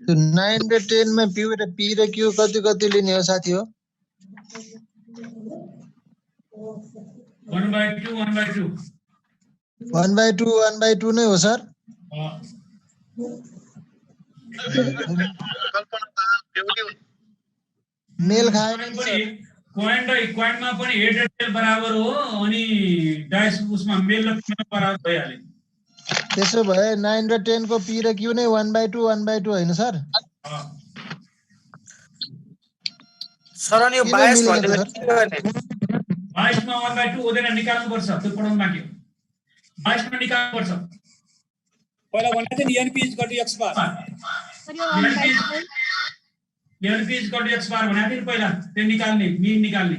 त्यो 9 र 10 मा p र q कति कति लिने हो साथी हो? 1/2 1/2 1/2 1/2 नै हो सर। मेल खाएन नि सर। क्वान्ट र इक्वान्टमा पनि हेड र टेल बराबर हो अनि डाइस उसमा मेल र फिमेल बराबर भइहाल्यो। त्यसो भए 9 र 10 को p र q नै 1/2 1/2 हैन सर? सर अनि यो बायस भइदिनु के गर्ने? 22 मा 1/2 हुँदैन, निकाल्नु पर्छ। त्यो पढाउन बाँकी हो। 22 मा निकाल्नु पर्छ। पहिला भनेको थियो नि np x बार। np x बार भनेको थियो नि पहिला, त्यो निकाल्ने, मीन निकाल्ने।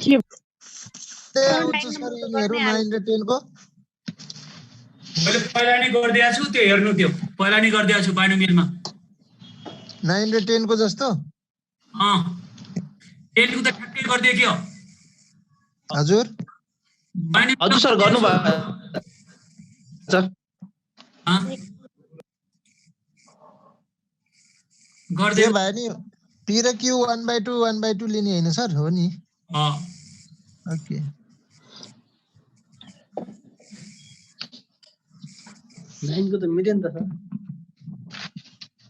के हुन्छ सर यिनीहरु 9 र 10 को? मैले पहिला नै गरिदिएको छु, त्यो हेर्नु त्यो। पहिला नै गरिदिएको छु बाइनोमियलमा। 9 र 10 को जस्तो? 10 को त ठ्याक्कै गरिदिए के हो? हजुर हजुर सर गर्नु भयो सर। गर्दिए भयो नि। p र q 1/2 1/2 लिने हैन सर? हो नि। ओके। लाइनको त मिलेन त सर।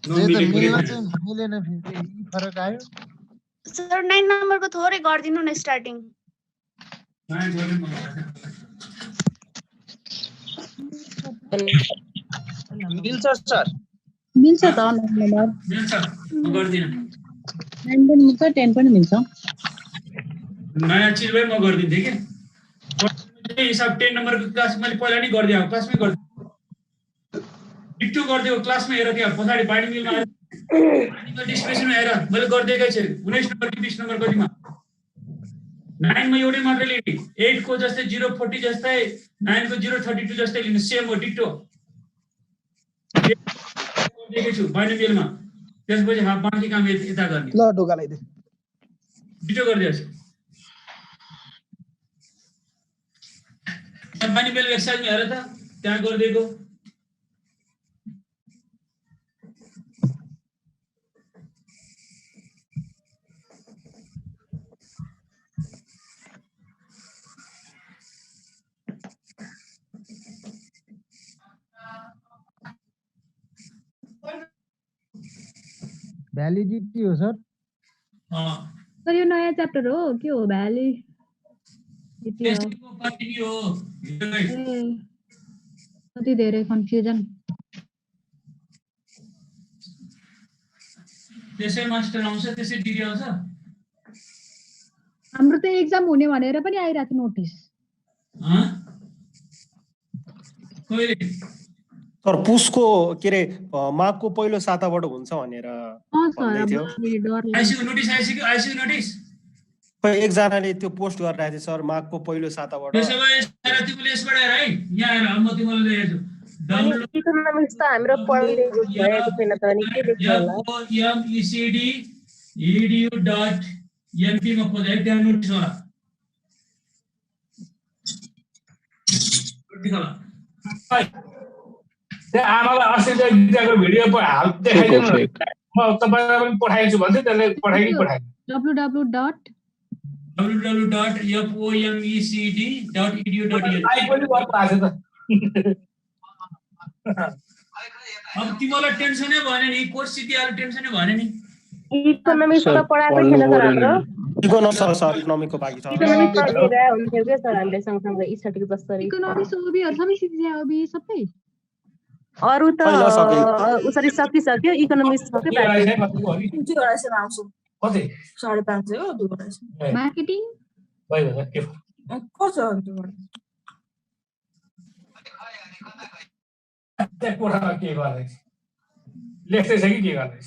मिल्न चाहिँ मिलेन, फेरि फरक आयो। सर 9 नम्बर को थोरै गर्दिनु न स्टार्टिङ। मिल्छ सर। मिल्छ त 9 नम्बर। मिल्छ, म गर्दिन। 9 पनि मिल्छ 10 पनि मिल्छ। नयाँ चिज भए म गर्दिन्थे के। हिसाब 10 नम्बर को क्लास मैले पहिला नै गरिदिए हो, क्लासमै गरिदिए। डिक्टो गरिदियो क्लासमा हेर, त्यहाँ पछाडि बाइनोमियलमा आएर बाइनोमियल डिस्ट्रिब्युसनमा हेर, मैले गरिदिएकै छु। 19 नम्बर कि 20 नम्बर कतिमा? 9 मा एउटै मात्र लिने। 8 को जस्तै 040 जस्तै 9 को 032 जस्तै लिने, सेम हो डिक्टो। गरिदिएकै छु बाइनोमियलमा। त्यसपछि बाँकी काम यता गर्ने। ल ढोका लगाइदे। डिक्टो गरिदिएको छु। बाइनोमियल एक्सरसाइजमा हेर त, त्यहाँ गरिदिएको। भ्यालिडिटी हो सर? सर यो नयाँ च्याप्टर हो के हो? भ्यालिडिटी हो। कन्टिन्यू हो। कति धेरै कन्फ्युजन। त्यसै मास्टर आउँछ, त्यसै डिग्री आउँछ। हाम्रो त एक्जाम हुने भनेर पनि आइराछ नोटिस। कहिले? सर पुसको के रे मार्कको पहिलो साताबाट हुन्छ भनेर भन्दै थियो। ICU notice ICU notice. खै एकजनाले त्यो पोस्ट गरिरहेको थियो सर, मार्कको पहिलो साताबाट। त्यसो भए तिमीले यसबाट हेर है, यहाँ हेर, म तिमीलाई दिएको छु। इकोनोमिक्स त हाम्रो पढाइले भएको छैन त, अनि के लेख्नु होला? memecd.edu.np मा खोज है, त्यहाँ नोटिस होला। त्यहाँ आमालाई अस्ति दिएको भिडियो हाल देखाइदिनु न। म तपाईलाई पनि पठाइछु भन्थे, त्यसले पठाइ। www.fomecd.edu.np आइ पनि गर्नु भएको छ त। अब तिमीलाई टेन्सनै भएन नि, कोर्स सिकिहाल्यो, टेन्सनै भएन नि। इकोनोमिक्स त पढाएको छैन सर हाम्रो। इकोनोमिक्स सर इकोनोमिक्सको बाँकी छ। इकोनोमिक्स पढेर हुन्थ्यो के सर हामीले सँगसँगै स्ट्याटिक जस्तै। इकोनोमिक्स ओबीहरु सबै सिकिसक्यो, ओबी सबै। अरु त उसरी सकिसक्यो, इकोनोमिक्स सके बाँकी। कति 550 हो 2 मार्केटिङ कसो हुन्छ? त्यहाँ कोठामा के गर्दैछ? लेख्दैछ कि के गर्दैछ?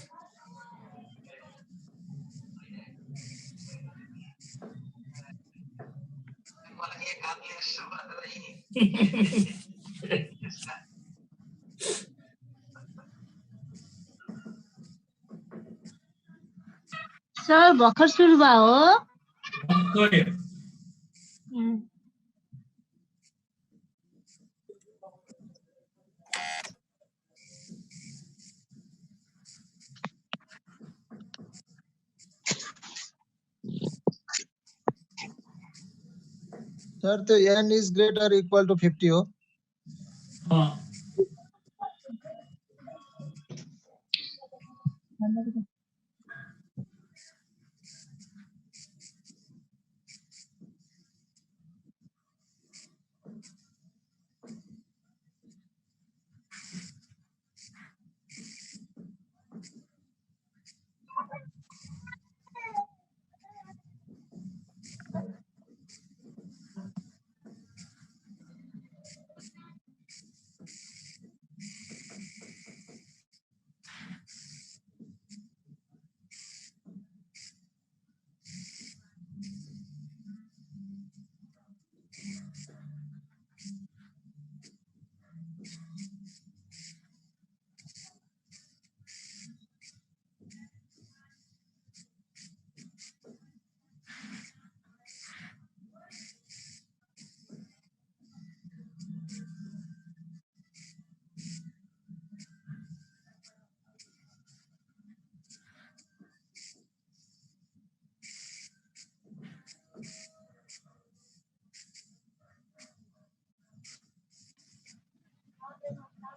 सर भर्खर सुरु भयो हो? भर्खरै। सर त्यो n is greater equal to 50 हो।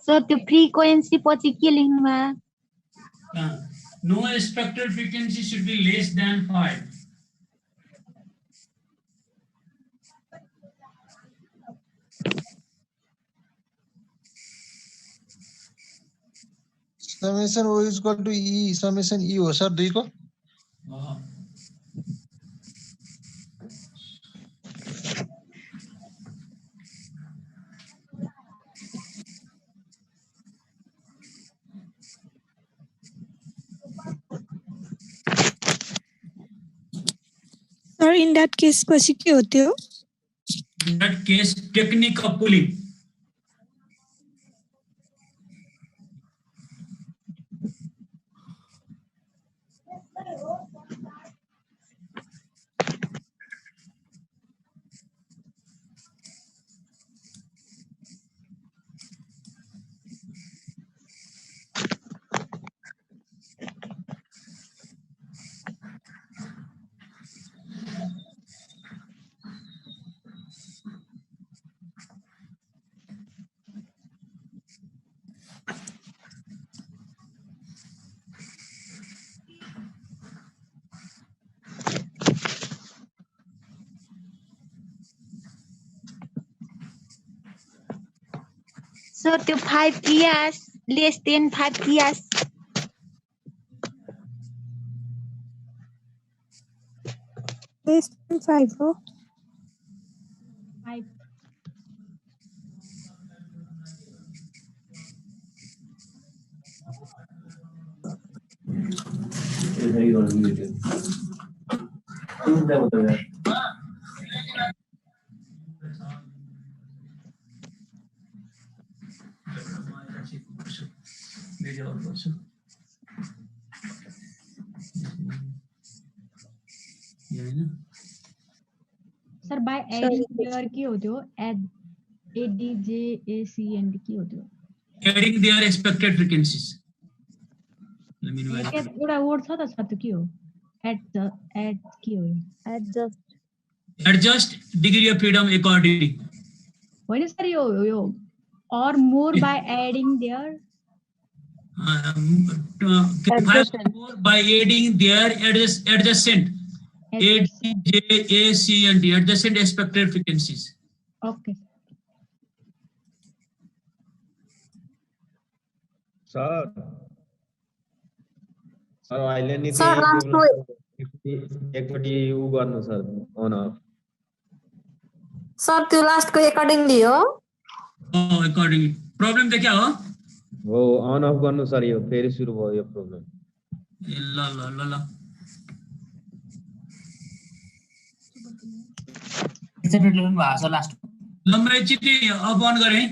सर त्यो फ्रिक्वेन्सी पछि के लेख्नुमा? No spectral frequency should be less than 5. Summation O is equal to E summation E हो सर 2 को। Sir, in that case पछि के होते हो? In that case, technique of pooling. Sir त्यो 5 कियास लेस देन 5 कियास less than 5 हो। 5 sir by adding there के होते हो? ADJACND के होते हो? Adding their expected frequencies. Let me know. एउटा वर्ड छ त छ त्यो के हो? एड के हो? Adjust degree of freedom accordingly. होइन सर यो or more by adding their 5 more by adding their adjacent ADJACND adjacent expected frequencies. Okay. Sir, अहिले नि एकपट्टि उ गर्नु सर अन अफ। सर त्यो लास्ट को अकॉर्डिंगली हो? अकॉर्डिंगली प्रॉब्लम त क्या हो? हो अन अफ गर्नु सर यो फेरि सुरु भयो यो प्रब्लम। ल ल ल ल एक्सेप्टेड लेख्नु भएको छ लास्ट लम्बे चिट्ठी अब अन गरेँ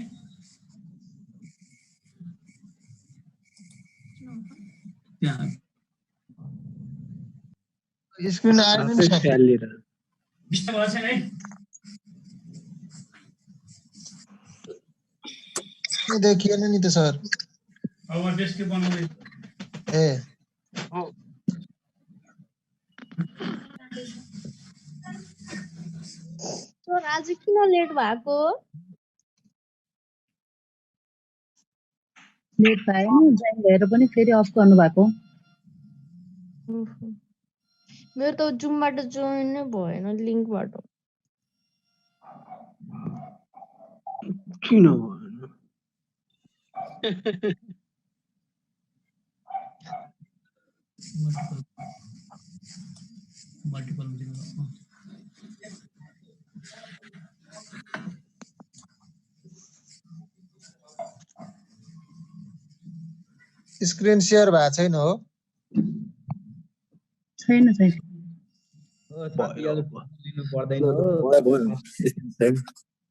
त्यहाँ स्क्रिन आएर पनि छ डिस्टर्ब भएको छैन है देखिएन नि त सर अब डेस्क बनाउँदै ए सर आज किन लेट भएको लेट भयो नि जइन भएर पनि फेरि अफ गर्नु भएको मेरो त जुमबाट जोइन नै भएन लिंकबाट किन भएन मल्टिपल स्क्रिन शेयर भएको छैन हो छैन छैन लिनु पर्दैन हो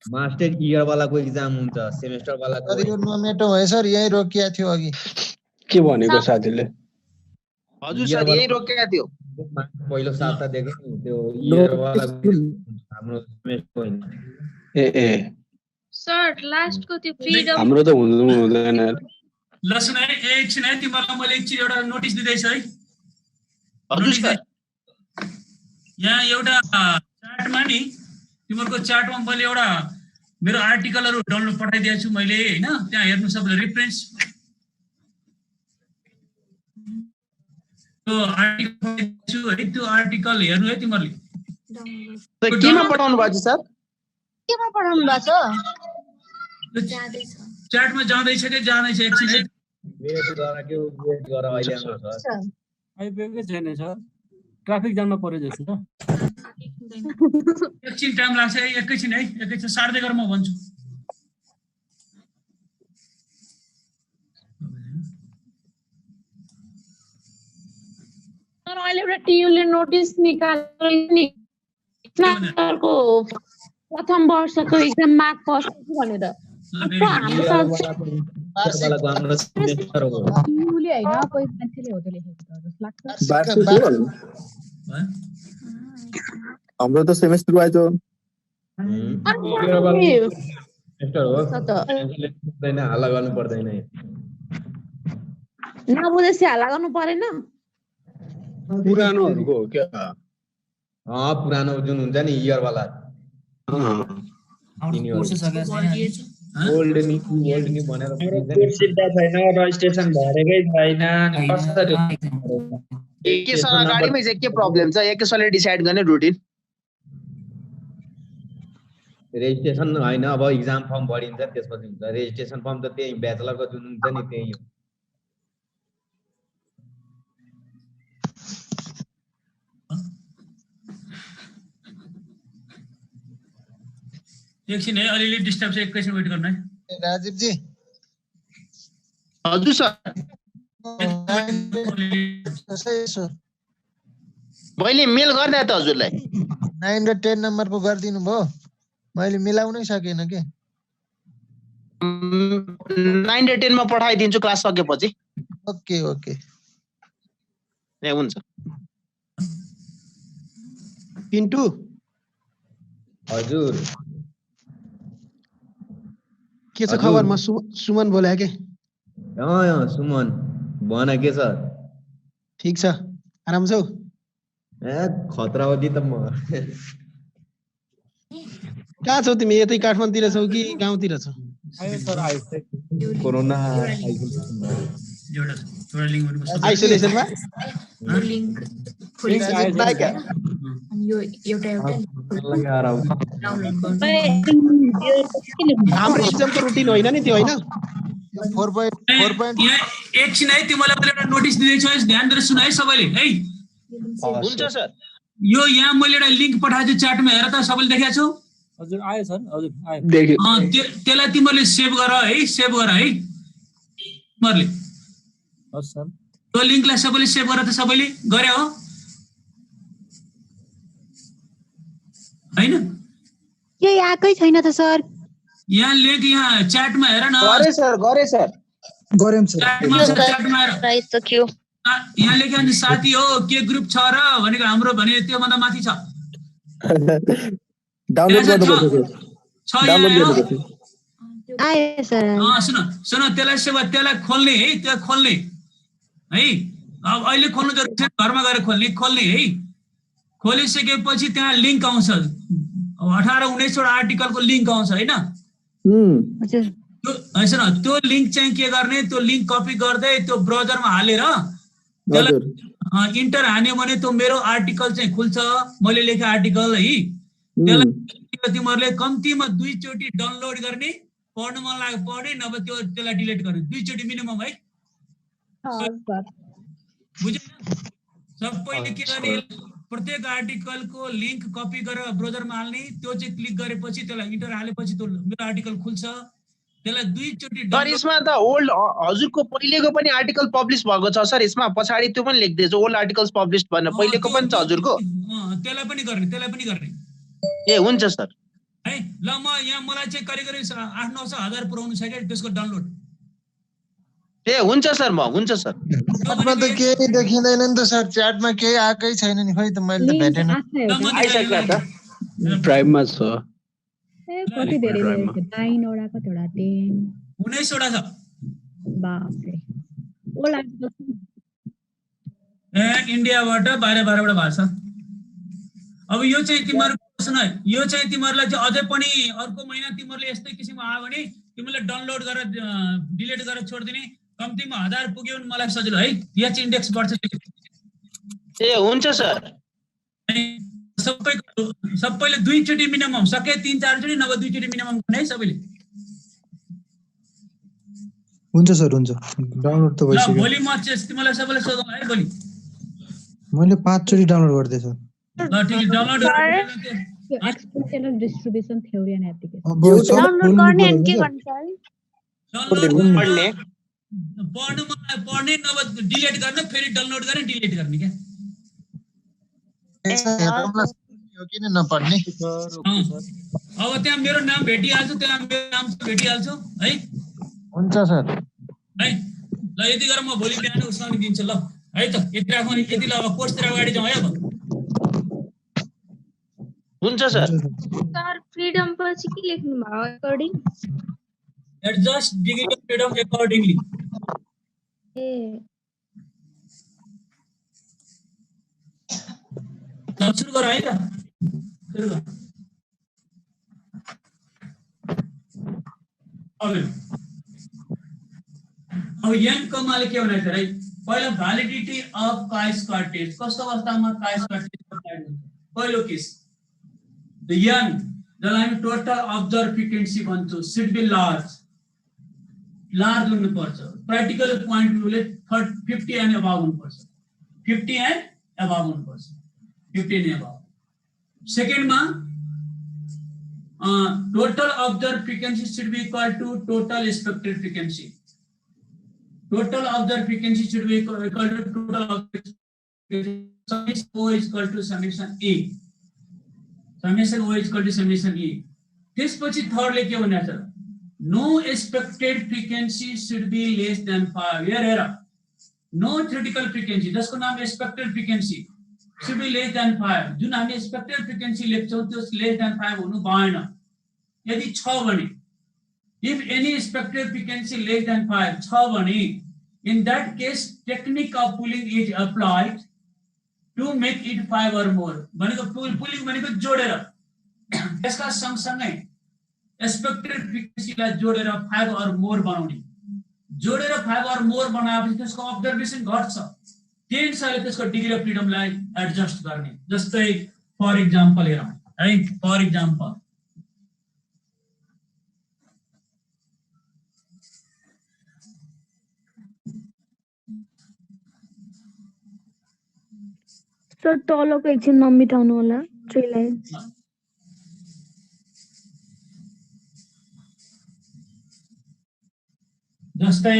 मास्टर इयर वालाको एक्जाम हुन्छ सेमेस्टर वालाको यो नमेटो भयो सर यही रोकिया थियो अघि के भनेको साथीले हजुर सर यही रोकेको थियो पहिलो साता देखे नि त्यो इयर वालाको हाम्रो सेमेस्टर होइन ए ए सर लास्ट को त्यो फ्रीडम हाम्रो त हुँदैन ल सुन है एकछिन है तिमीहरूलाई मैले एकछिन एउटा नोटिस दिँदैछ है हजुर सर यहाँ एउटा चार्टमा नि तिमीहरूको चार्टमा मैले एउटा मेरो आर्टिकलहरू डाउनलोड पठाइदिएको छु मैले हैन त्यहाँ हेर्नु सबैले रेफरेन्स त्यो आर्टिकल है त्यो आर्टिकल हेर्नु है तिमीहरूले केमा पठाउनु भएको छ सर केमा पढाउनु भएको छ चार्टमा जाँदैछ कि जाँदैछ एकछिन है वेट गर के वेट गर अहिले आउँछ सर आइपुगेकै छैन सर ट्राफिक जाममा पर्यो जस्तो त एकछिन टाइम लाग्छ है एकैछिन सार्दै गरेर म भन्छु सर अहिले एउटा टियुले नोटिस निकाल्यो नि स्नातकको प्रथम वर्षको एक्जाम मार्क फर्स्ट भनेर टियुले हैन कोही मान्छेले हो त्यो लेखेको जस्तो लाग्छ हाम्रो त सेमेस्टर वाइज हो सेमेस्टर हो पर्दैन हल्ला गर्नु पर्दैन नबुझेपछि हल्ला गर्नु परेन पुरानोहरुको हो क्या पुरानो जुन हुन्छ नि इयर वाला ओल्ड नि भनेर सिद्धा छैन रजिस्ट्रेसन भरेकै छैन कसरी एकैसँग अगाडिमै चाहिँ के प्रब्लम छ एकैसँगले डिसाइड गर्ने रुटिन रेजिस्ट्रेसन हैन अब एक्जाम फर्म भरिन्छ त्यसपछि हुन्छ रेजिस्ट्रेसन फर्म त त्यही ब्याचलरको जुन हुन्छ नि त्यही हो एकछिन है अलिअलि डिस्टर्ब छ एकैछिन वेट गर्नु है राजीव जी हजुर सर मैले मेल गर्दा त हजुरलाई 9 र 10 नम्बरको गरिदिनु भयो मैले मिलाउनै सकेन के 9 र 10 मा पठाइदिन्छु क्लास सकेपछि ओके ओके ए हुन्छ पिन्टु हजुर के छ खबर म सुमन बोले के सुमन भन के छ ठीक छ आराम छौ ए खतरा हो नि त म कहाँ छौ तिमी यतै काठमाडौँतिर छौ कि गाउँतिर छौ आयो सर आयो कोरोना आइसोलेसनमा यो एउटा हाम्रो एक्जामको रुटिन होइन नि त्यो होइन 4.4 एकछिन है तिमीलाई मैले एउटा नोटिस दिँदैछु ध्यान दिएर सुन है सबैले है हुन्छ सर यो यहाँ मैले एउटा लिंक पठाएको छु चार्टमा हेर त सबैले देखेको छौ हजुर आयो सर हजुर आयो देखे त्यसलाई तिमीले सेभ गर है तिमीहरूले हजुर सर त्यो लिंकलाई सबैले सेभ गर त सबैले गरे हो हैन के आएकै छैन त सर। यहाँ लेख यहाँ च्याटमा हेर न। गरे सर गरौँ सर। च्याटमा हेर। यहाँ लेख्यो नि साथी हो के ग्रुप छ र भनेको हाम्रो भने त्यो भन्दा माथि छ। डाउनलोड गर्नुपर्छ सर। छ यहाँ डाउनलोड गर्नुपर्छ। आयो सर। सुन त्यसलाई खोल्ने है, त्यो खोल्ने है। अब अहिले खोल्नु जरुरी छैन, घरमा गएर खोल्ने है। खोलिसकेपछि त्यहाँ लिङ्क आउँछ, 18-19 वटा आर्टिकलको लिङ्क आउँछ हैन। त्यो लिङ्क चाहिँ के गर्ने, त्यो लिङ्क कपी गर्दै त्यो ब्राउजरमा हालेर त्यसलाई इन्टर हान्यो भने त्यो मेरो आर्टिकल चाहिँ खुल्छ, मैले लेखे आर्टिकल है। त्यसलाई तिमीहरूले कम्तीमा 2 चोटि डाउनलोड गर्ने, पढ्नु मन लाग्यो पढ्ने, नभए त्यसलाई डिलिट गर्ने, 2 चोटि मिनिमम है। बुझ्यो? सबैले के गर्ने, प्रत्येक आर्टिकलको लिङ्क कपी गरेर ब्राउजरमा हाल्ने, त्यो चाहिँ क्लिक गरेपछि त्यसलाई इन्टर हालेपछि त्यो मेरो आर्टिकल खुल्छ। त्यसलाई 2 चोटि सर यसमा त ओल्ड हजुरको पहिलेको पनि आर्टिकल पब्लिश भएको छ सर, यसमा पछाडी त्यो पनि लेख्दै छ ओल्ड आर्टिकल्स पब्लिश्ड भनेर, पहिलेको पनि छ हजुरको। त्यसलाई पनि गर्ने ए हुन्छ सर है। ल म यहाँ मलाई चाहिँ करिब 8-9 हजार पुराउनु छ के त्यसको डाउनलोड। ए हुन्छ सर हुन्छ सर। च्याटमा त केही देखिँदैन नि त सर, च्याटमा केही आएकै छैन नि, खोइ त मैले त भेटेन। आइसक्यो त ड्राइभमा छ। ए कति धेरै लेखेको 9 वटा कतिवटा 10 19 वटा छ। बाप रे। ओल्ड आर्टिकल इन्डियाबाट 12 वटा भएको छ। अब यो चाहिँ तिमीहरुको सुन, यो चाहिँ तिमीहरुलाई चाहिँ अझै पनि अर्को महिना तिमीहरुले यस्तै किसिमको आयो भने तिमीले डाउनलोड गरेर डिलिट गरेर छोड्दिने। कम्तीमा 1000 पुग्यो भने मलाई सजिलो है, एच इन्डेक्स बढ्छ। ए हुन्छ सर। सबैले 2 चोटि मिनिमम, सके 3-4 चोटि, नभए 2 चोटि मिनिमम गर्ने है सबैले। हुन्छ सर हुन्छ, डाउनलोड त भइसक्यो। भोलि म चाहिँ तिमीलाई सबैले सोधौँ है भोलि। मैले 5 चोटि डाउनलोड गर्दै सर। ल ठीक है, डाउनलोड गरेर यो exportable distribution theory and application download गर्ने अनि के गर्ने सर? पढ्ने नभए डिलिट गर्ने, फेरि डाउनलोड गर्ने डिलिट गर्ने क्या। किन नपढ्ने? अब त्यहाँ मेरो नाम भेटिहाल्छ, त्यहाँ मेरो नाम भेटिहाल्छ है। हुन्छ सर है। ल यति गरेर म भोलि बिहान उस्मानी दिन्छु ल है त। यति राखौँ नि, यति ल अब कोर्सतिर अगाडि जाउँ है अब। हुन्छ सर। सर फ्रीडम पछि के लेख्नु भयो? According adjust degree of freedom accordingly. ए सुरु गर है त, सुरु गर। अब यहाँ कमाले के भनेको छ है, पहिला भ्यालिडिटी अफ chi-square टेस्ट कस्तो अवस्थामा chi-square टेस्ट अप्लाई हुन्छ। पहिलो केस द n जसलाई हामी टोटल अब्जर्भ फ्रिक्वेन्सी भन्छौँ शुड बी लार्ज हुनुपर्छ। प्र्याक्टिकल पोइन्टले 50 एन्ड अबभ हुनुपर्छ, 50 एन्ड अबभ हुनुपर्छ, 50 एन्ड अबभ। सेकेन्डमा total observed frequency should be equal to total expected frequency. Total observed frequency should be equal to total observed frequency. Summation O is equal to summation E. Summation O is equal to summation E. त्यसपछि थर्डले के भनेको छ, no expected frequency should be less than 5. Here no theoretical frequency जसको नाम expected frequency should be less than 5. जुन हामी expected frequency लेख्छौं त्यो less than 5 हुनु भएन। यदि छ भने, if any expected frequency less than 5 छ भने, in that case technique of pooling is applied to make it 5 or more. भनेको pooling भनेको जोडेर, यसका सँगसँगै expected frequency लाई जोडेर 5 or more बनाउने। जोडेर 5 or more बनाएपछि त्यसको observation घट्छ, त्यही अनुसारले त्यसको डिग्री अफ फ्रिडमलाई एडजस्ट गर्ने। जस्तै फर एक्जाम्पल हेरौँ है, फर एक्जाम्पल सर तलको एकछिन नमिटाउनु होला 3 लाइन्स। जस्तै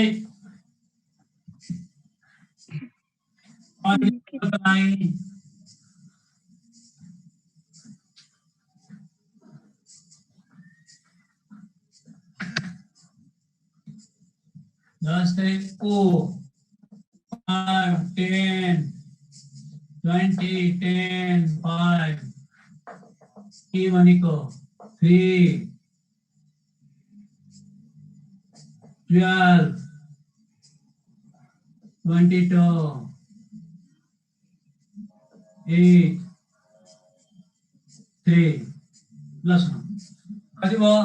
जस्तै O 5 10 20 10 5 के भनेको 3 12 22 8 3 प्लस कति भयो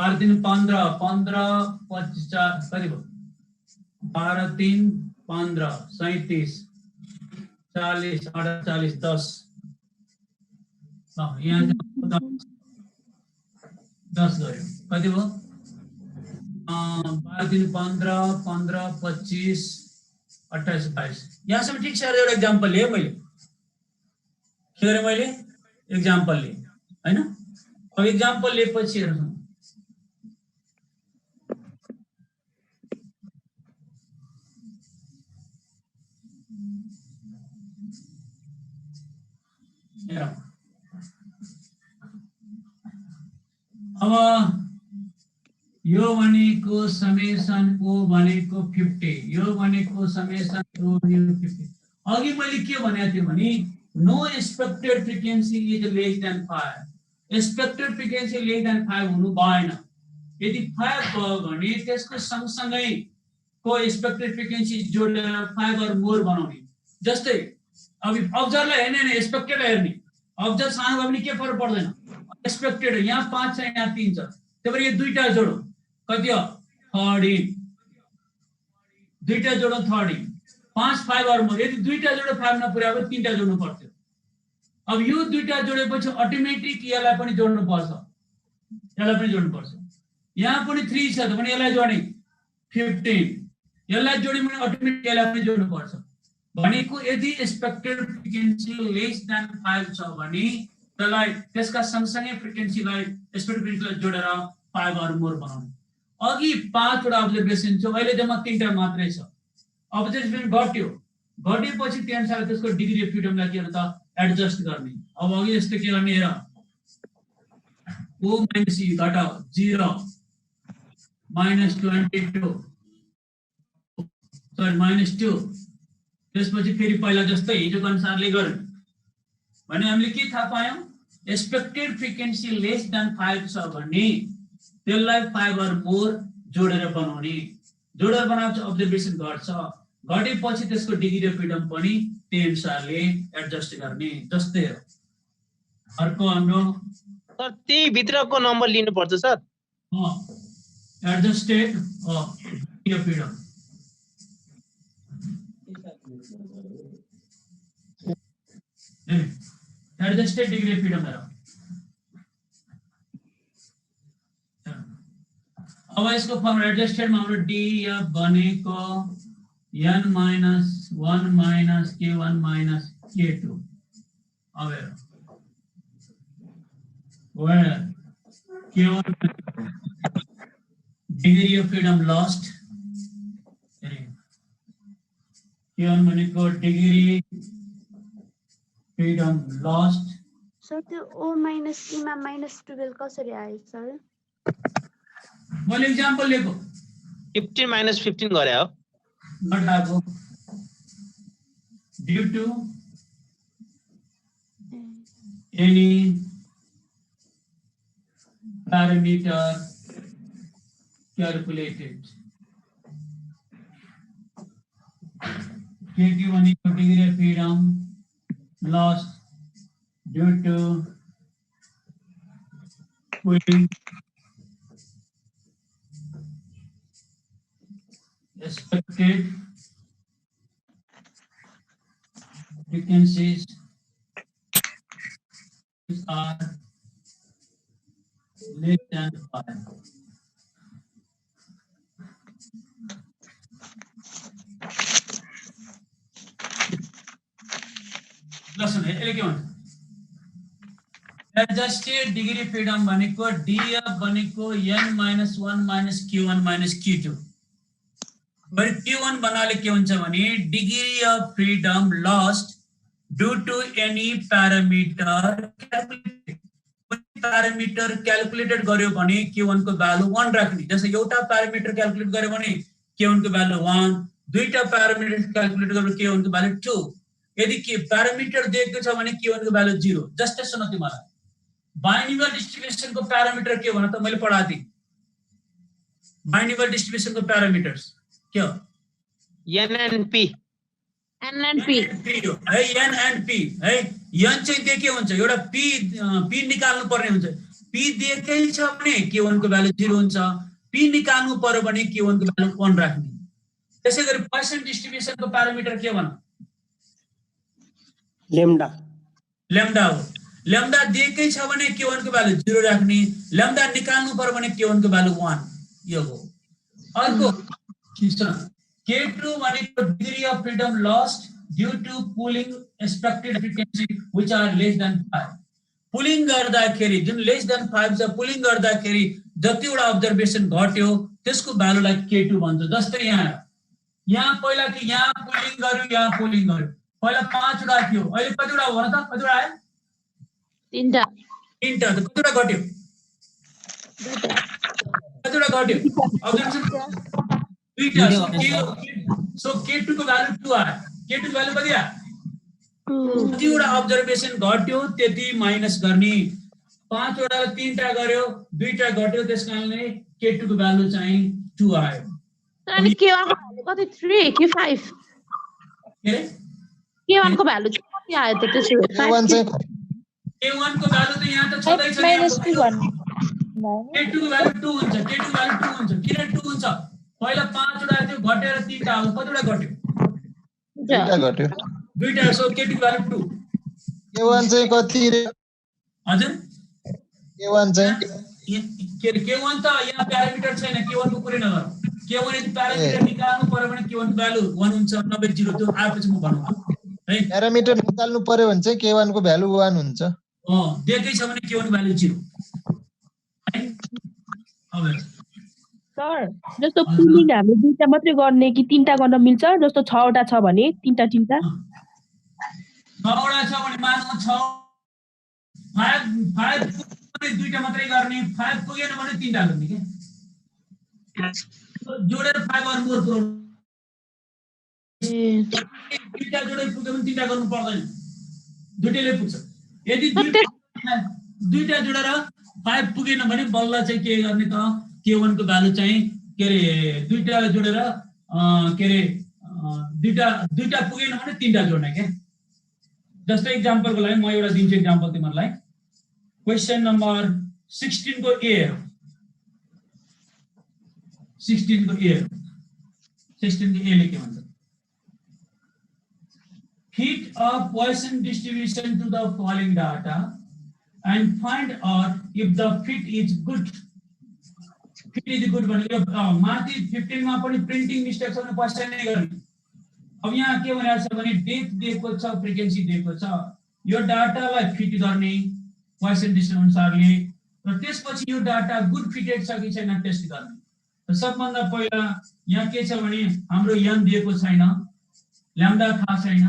12 3 15 15 25 कति भयो 12 3 15 37 40 48 10 यहाँ 10 गयो कति भयो 12 3 15 15 25 28 22 यहाँसम्म ठिक छ। एउटा एक्जाम्पल लिए मैले के गरेँ मैले एक्जाम्पल लिए हैन। अब एक्जाम्पल लिएपछि हेर्नु अब यो भनेको समेसन O भनेको 50 यो भनेको समेसन O भनेको 50। अघि मैले के भनेको थिएँ भने no expected frequency is less than 5। Expected frequency less than 5 हुनु भएन। यदि 5 भयो भने त्यसको सँगसँगै को एक्सपेक्टेड फ्रिक्वेन्सी जोडेर 5 और मोर बनाउने। जस्तै अब अब्जर्भरलाई हेर्ने नि एक्सपेक्टेड हेर्ने। अब्जर्भर सानो भयो भने के फरक पर्दैन। एक्सपेक्टेड यहाँ 5 छ यहाँ 3 छ त्यही भएर यो दुईटा जोडौ कति हो 13 दुईटा जोडौ 13 5 5 और मोर। यदि दुईटा जोडो 5 नपुर्यायो भने तीनटा जोड्नु पर्थ्यो। अब यो दुईटा जोडेपछि अटोमेटिक यसलाई पनि जोड्नु पर्छ यसलाई पनि जोड्नु पर्छ। यहाँ पनि 3 छ त भने यसलाई जोड्ने 15 यसलाई जोड्यो भने अटोमेटिक यसलाई पनि जोड्नु पर्छ। भनेको यदि एक्सपेक्टेड फ्रिक्वेन्सी लेस देन 5 छ भने त्यसलाई त्यसका सँगसँगै फ्रिक्वेन्सीलाई एक्सपेक्टेड फ्रिक्वेन्सीलाई जोडेर 5 और मोर बनाउने। अघि 5 वटा अब्जर्भेसन छ अहिले जम्मा 3टा मात्रै छ। अब्जर्भेसन घट्यो घटेपछि त्यहाँअनुसार त्यसको डिग्री अफ फ्रिडमलाई के गर्नु त एडजस्ट गर्ने। अब अघि जस्तो के गर्ने हेर O minus E घटाओ 0 minus 22 सरी minus 2 त्यसपछि फेरि पहिला जस्तै हिजोको अनुसारले गर्ने भने हामीले के थाहा पायौं एक्सपेक्टेड फ्रिक्वेन्सी लेस देन 5 छ भने त्यसलाई 5 और मोर जोडेर बनाउने। जोडेर बनाउँछ अब्जर्भेसन घट्छ घटेपछि त्यसको डिग्री अफ फ्रिडम पनि त्यही अनुसारले एडजस्ट गर्ने। जस्तै अर्को हाम्रो सर त्यही भित्रको नम्बर लिनु पर्छ sir. Adjusted degree of freedom adjusted degree of freedom हेर। अब यसको फर्मुला एडजस्टेड मा हाम्रो डी बनेको n minus 1 minus k1 minus k2 अब हेर where k1 degree of freedom lost k1 भनेको degree freedom lost। सर त्यो O minus E मा -12 कसरी आयो सर? मैले एक्जाम्पल लिएको 15 minus 15 गरे हो not आएको due to any parameter calculated k1 भनेको degree of freedom lost due to expected frequencies are less than 5. Listen, यसले के भन्छ एडजस्टेड डिग्री फ्रिडम भनेको df भनेको n minus 1 minus q1 minus q2 पर q1 बनाले के हुन्छ भने degree of freedom lost due to any parameter calculated गर्यो भने q1 को भ्यालु 1 राख्ने। जस्तै एउटा प्यारामिटर क्याल्कुलेट गर्यो भने k1 को भ्यालु 1, दुईटा प्यारामिटर क्याल्कुलेट गर्नु k1 को भ्यालु 2। यदि के प्यारामिटर दिएको छ भने k1 को भ्यालु 0। जस्तै सुन तिमीलाई बाइनोमियल डिस्ट्रिब्युसन को प्यारामिटर के भन त मैले पढाथे। बाइनोमियल डिस्ट्रिब्युसन को प्यारामिटर्स के हो? n and p है n and p है। n चाहिँ दिए के हुन्छ एउटा p निकाल्नु पर्ने हुन्छ। p दिएकै छ भने k1 को भ्यालु 0 हुन्छ, p निकाल्नु पर्यो भने k1 को भ्यालु 1 राख्ने। त्यसैगरी पोइसन डिस्ट्रिब्युसन को प्यारामिटर के भन? लेम्डा हो। लेम्डा दिएकै छ भने k1 को भ्यालु 0 राख्ने, लेम्डा निकाल्नु पर्यो भने k1 को भ्यालु 1 यो हो। अर्को k2 भनेको degree of freedom lost due to pooling expected frequency which are less than 5। Pooling गर्दाखेरि जुन लेस देन 5 छ, पुलिङ गर्दाखेरि जतिवटा अब्जर्भेसन घट्यो त्यसको भ्यालुलाई k2 भन्छ। जस्तै यहाँ पहिला कि यहाँ पुलिङ गर्यो, पहिला 5 वटा थियो, अहिले कतिवटा हो भन त? कतिवटा आयो? 3टा। त कतिवटा घट्यो? 2टा। कतिवटा घट्यो? अब्जर्भेसन 2टा। सो k2 को भ्यालु 2 आयो। k2 को भ्यालु कति आयो? कतिवटा अब्जर्भेसन घट्यो त्यति माइनस गर्ने। 5 वटा 3टा गर्यो, 2टा घट्यो, त्यसकारणले k2 को भ्यालु चाहिँ 2 आयो। अनि k1 को भ्यालु कति? 3 कि 5? के रे? k1 को भ्यालु चाहिँ कति आयो त त्यसो भए? k1 को भ्यालु त यहाँ त छँदै छ। k2 को भ्यालु 2 हुन्छ। k2 को भ्यालु 2 हुन्छ। किन 2 हुन्छ? पहिला 5 वटा थियो, घटेर 3टा आयो। कतिवटा घट्यो? 2टा घट्यो। 2टा। सो k2 को भ्यालु 2। k1 चाहिँ कति रे? हजुर k1 चाहिँ k1 त यहाँ प्यारामिटर छैन, k1 को कुरै नगर। k1 यदि प्यारामिटर निकाल्नु पर्यो भने k1 को भ्यालु 1 हुन्छ, 90 0 त्यो आएपछि म भन्नु है। प्यारामिटर निकाल्नु पर्यो भने चाहिँ k1 को भ्यालु 1 हुन्छ। दिएकै छ भने k1 को भ्यालु 0 है। अब सर जस्तो पुलिङ हामीले 2टा मात्रै गर्ने कि 3टा गर्न मिल्छ? जस्तो 6 वटा छ भने 3टा 6 वटा छ भने मानौ 6 5 2टा मात्रै गर्ने, 5 पुगेन भने 3टा गर्ने के जोडेर 5 और मोर पुरो। 3टा जोडेर पुग्यो भने 3टा गर्नु पर्दैन, दुईटैले पुग्छ। यदि 2टा जोडेर 5 पुगेन भने बल्ल चाहिँ के गर्ने त? k1 को भ्यालु चाहिँ के रे 2टा जोडेर के रे 2टा पुगेन भने 3टा जोड्ने के। जस्तै एक्जाम्पलको लागि म एउटा दिन्छु एक्जाम्पल तिमीहरुलाई। क्वेशन नम्बर 16 को ए 16 को ए ले के भन्छ? Fit a Poisson distribution to the following data and find out if the fit is good. Fit is good भनेको माथि 15 मा पनि प्रिन्टिङ मिस्टेक छ भने Poisson नै गर्ने। अब यहाँ के भनेको छ भने डेट दिएको छ, फ्रिक्वेन्सी दिएको छ, यो डाटालाई फिट गर्ने Poisson डिस्ट्रिब्युसन अनुसारले, र त्यसपछि यो डाटा गुड फिटेड छ कि छैन टेस्ट गर्ने। र सबभन्दा पहिला यहाँ के छ भने हाम्रो n दिएको छैन, ल्याम्डा थाहा छैन,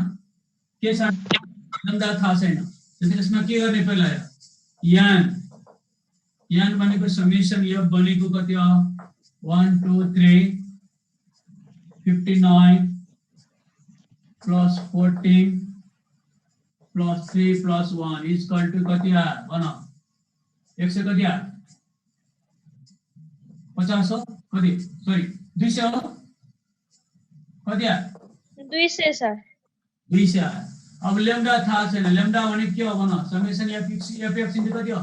के छ ल्याम्डा थाहा छैन। त्यसमा के गर्ने पहिला n भनेको समेसन f बनेको कति हो? 1 2 3 59 plus 14 plus 3 plus 1 is equal to कति आयो भन? 100 कति आयो? 50 हो कति? सरी 200 हो कति आयो? 200 सर 200 आयो। अब ल्याम्डा थाहा छैन, ल्याम्डा भने के हो भन? समेसन fx इन्टु कति हो?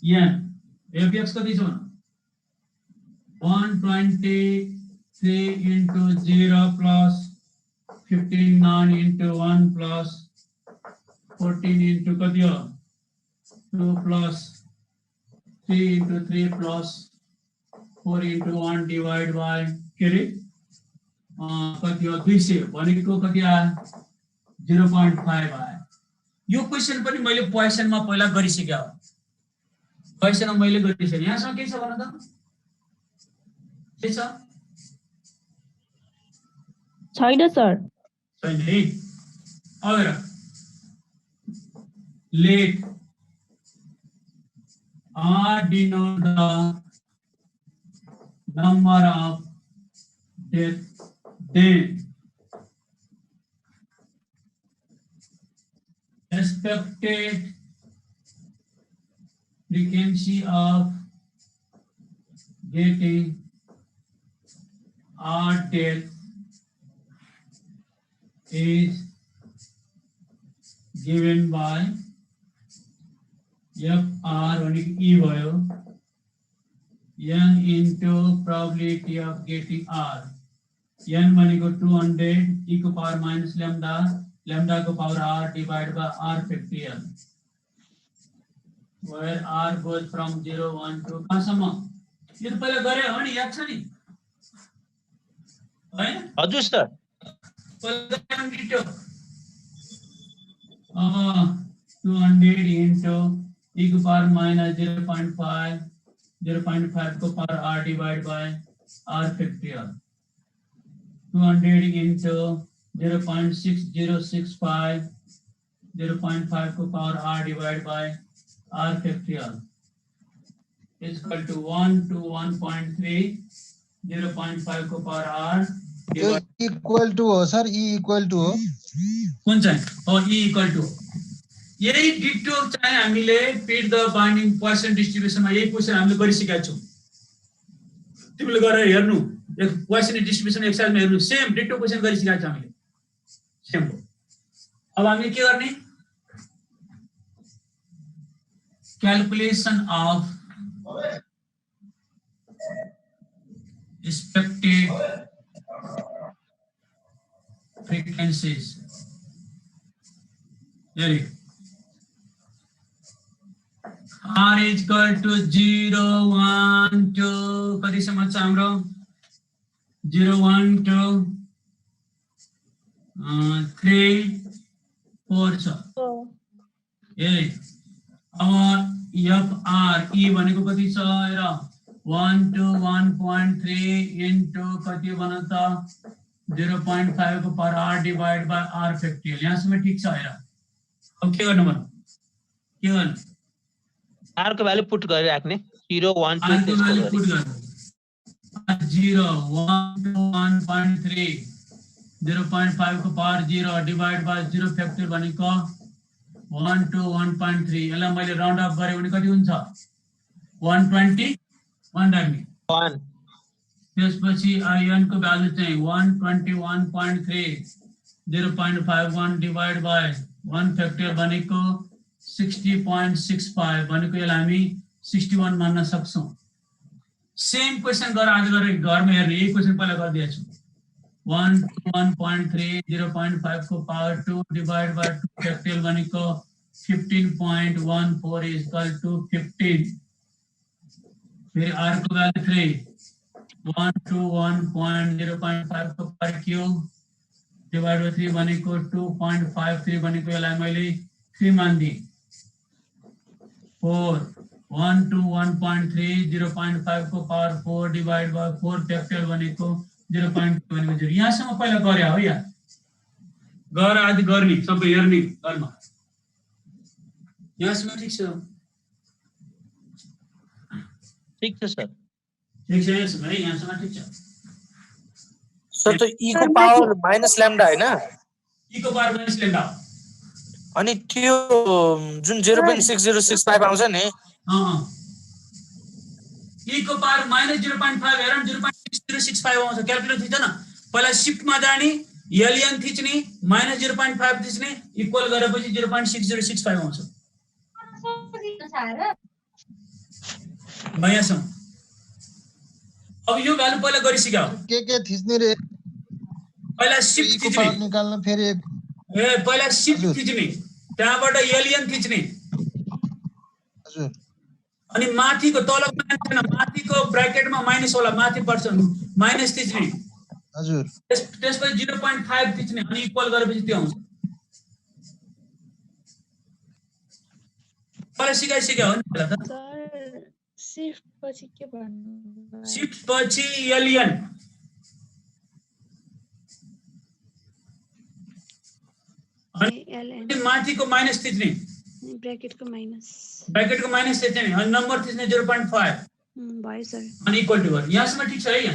n fx कति छ भन? 123 into 0 plus 59 into 1 plus 14 into कति हो? 2 plus 3 into 3 plus 4 into 1 divide by के रे कति हो? 200 भनेको कति आयो? 0.5 आयो। यो क्वेशन पनि मैले पोइसनमा पहिला गरिसके हो। पोइसनमा मैले गरिसके। यहाँसम्म के छ भन त? के छ? छैन सर। छैन है। अब हेर let r denote the number of then expected frequency of getting R death is given by FR E भयो n into probability of getting R. n भनेको 200 e को power minus lambda, lambda को power R divided by R factorial, where R goes from 0, 1 to कहाँसम्म यो त पहिला गरे हो नि, याद छ नि हैन? हजुर सर। पहिला डिटो 200 into e को power minus 0.5, 0.5 को power R divided by R factorial, 200 into 0.6065, 0.5 को power R divided by R factorial is equal to 1 to 1.3, 0.5 को power R divided equal to हो सर, e equal to हो कुन चाहिँ हो, e equal to यही ditto चाहिँ हामीले फिट द बाइन्डिङ पोइसन डिस्ट्रिब्युसनमा यही क्वेशन हामीले गरिसकेका छौं। तिमीले गरेर हेर्नु, पोइसन डिस्ट्रिब्युसन एक्सरसाइजमा हेर्नु, सेम डिटो क्वेशन गरिसकेका छौं हामीले, सेम हो। अब हामीले के गर्ने, क्याल्कुलेसन अफ एक्सपेक्टेड फ्रिक्वेन्सीज, हेरी R is equal to 0, 1, 2, कतिसम्म छ हाम्रो 0, 1, 2, 3, 4 छ। ए अब FR E भनेको कति छ हेर, 1 to 1.3 into कति बन्छ त 0.5 को power R divided by R factorial, यहाँसम्म ठीक छ हेर। अब के गर्नु पर्यो, के गर्नु, R को भ्यालु पुट गरेर राख्ने, 0, 1, 2 R को भ्यालु पुट गर्नु, 0, 1 to 1.3, 0.5 को पावर 0 divided by 0 factorial भनेको 1 to 1.3, यसलाई मैले राउन्ड अफ गरे भने कति हुन्छ 120, 1 राख्ने 1, त्यसपछि IN को भ्यालु चाहिँ 121.3, 0.51 divided by 1 factorial भनेको 60.65 भनेको यसलाई हामी 61 मान्न सक्छौं। सेम क्वेशन गर आज गरे घरमा हेर्ने, यही क्वेशन पहिला गरिदिएको छु। 1 to 1.3, 0.5 को पावर 2 divided by 2 factorial भनेको 15.14 is equal to 15, फिर R को भ्यालु 3, 1 to 1.0.5 को पावर क्यूब divided by 3 भनेको 2.53 भनेको यसलाई मैले 3 मान्दिए। 4, 1 to 1.3, 0.5 को पावर 4 divided by 4 factorial भनेको 0.2 भनेको 0, यहाँसम्म पहिला गरे हो, या गर आदि गर्ने सबै हेर्ने घरमा, यहाँसम्म ठीक छ, ठीक छ सर, ठीक छ यहाँसम्म है, यहाँसम्म ठीक छ सर। तो e को पावर माइनस लैम्डा हैन, e को पावर माइनस लैम्डा, अनि त्यो जुन 0.6065 आउँछ नि, e को पावर माइनस 0.5 हेरन 0.6065 आउँछ। क्याल्कुलेटर थिच्छ न, पहिला शिफ्ट मा जाने, ln थिच्ने, माइनस 0.5 थिच्ने, इक्वल गरेपछि 0.6065 आउँछ। भइसम अब यो भ्यालु पहिला गरिसक्यो, के थिच्ने रे, पहिला शिफ्ट थिच्ने निकाल्न, फेरि ए पहिला शिफ्ट थिच्ने, त्यहाँबाट ln थिच्ने, हजुर, अनि माथिको तल माथिको ब्र्याकेटमा माइनस होला, माथि पर्छ माइनस थिच्ने, हजुर, त्यसपछि 0.5 थिच्ने, अनि इक्वल गरेपछि त्यो आउँछ। पहिला सिकाइसक्यो हो नि पहिला त सर, शिफ्ट पछि के भन्नु, शिफ्ट पछि ln, अनि माथिको माइनस थिच्ने, ब्रैकेटको माइनस थिच्ने, अनि नम्बर थिच्ने 0.5 भयो सर, अनि इक्वल टु गर्नु, यहाँसम्म ठीक छ है।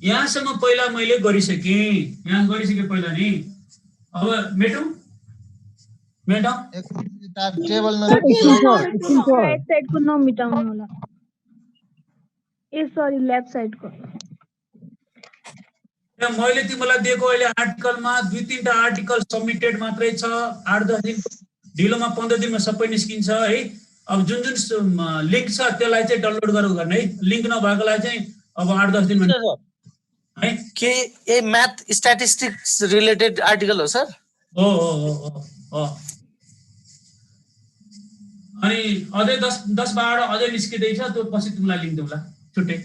यहाँसम्म पहिला मैले गरिसकेँ, यहाँ गरिसकेँ पहिला नि। अब मेटौँ टेबल राइट साइडको नमिटाउनु होला। ए सरी लेफ्ट साइडको। मैले तिमीलाई दिएको अहिले आर्टिकलमा 2-3टा आर्टिकल सबमिटेड मात्रै छ। 8-10 दिन ढिलोमा 15 दिनमा सबै निस्किन्छ है। अब जुन लिंक छ त्यसलाई चाहिँ डाउनलोड गरेर गर्ने है। लिंक नभएकोलाई चाहिँ अब 8-10 दिनमा है। के ए म्याथ स्ट्याटिस्टिक्स रिलेटेड आर्टिकल हो सर? हो। अनि अझै 10-12 अझै निस्किँदैछ, त्यो पछि तिमीलाई लिंक देऊला छुट्टै।